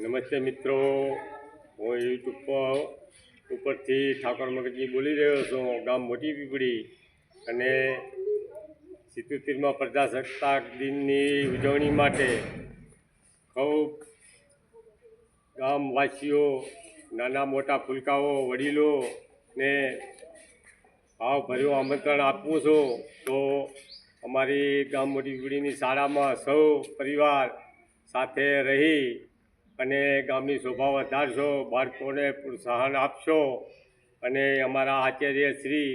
નમસ્તે મિત્રો, હું યુટ્યુબ ઉપરથી ઠાકોર મગજી બોલી રહ્યો છું, ગામ મોટી પીપળી. અને 77માં પ્રજાસત્તાક દિનની ઉજવણી માટે ખૂબ ગામવાસીઓ, નાના મોટા ફૂલકાઓ, વડીલોને ભાવભર્યું આમંત્રણ આપું છું. તો અમારી ગામ મોટી પીપળીની શાળામાં સૌ પરિવાર સાથે રહી અને ગામની શોભા વધારશો, બાળકોને પ્રોત્સાહન આપશો. અને અમારા આચાર્ય શ્રી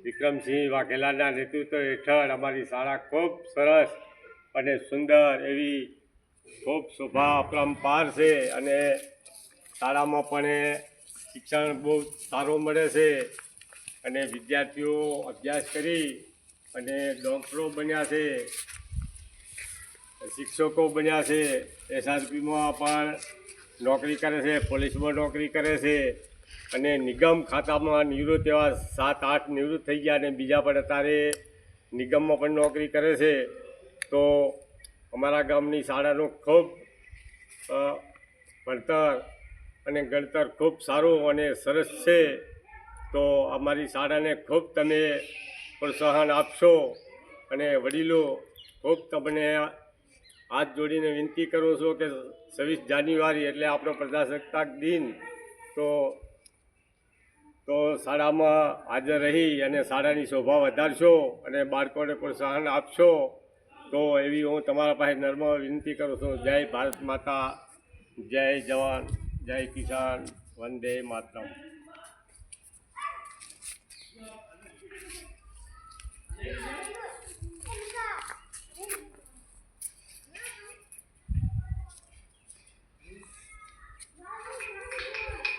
વિક્રમસિંહ વાઘેલાના નેતૃત્વ હેઠળ અમારી શાળા ખૂબ સરસ અને સુંદર એવી ખૂબ શોભા અપરંપાર છે. અને શાળામાં પણ શિક્ષણ બહુ સારું મળે છે અને વિદ્યાર્થીઓ અભ્યાસ કરી અને ડૉક્ટરો બન્યા છે, શિક્ષકો બન્યા છે, SRPમાં પણ નોકરી કરે છે, પોલીસમાં નોકરી કરે છે અને નિગમ ખાતામાં નિવૃત્ત એવા 7-8 નિવૃત્ત થઈ ગયા અને બીજા પણ અત્યારે નિગમમાં પણ નોકરી કરે છે. તો અમારા ગામની શાળાનું ખૂબ ભણતર અને ગણતર ખૂબ સારું અને સરસ છે. તો અમારી શાળાને ખૂબ તમે પ્રોત્સાહન આપશો. અને વડીલો, ખૂબ તમને હાથ જોડીને વિનંતી કરું છું કે 26 જાન્યુઆરી એટલે આપણો પ્રજાસત્તાક દિન, તો શાળામાં હાજર રહી અને શાળાની શોભા વધારશો અને બાળકોને પ્રોત્સાહન આપશો. તો એવી હું તમારા પાસે નમ્ર વિનંતી કરું છું. જય ભારત માતા, જય જવાન, જય કિસાન, વંદે માતરમ.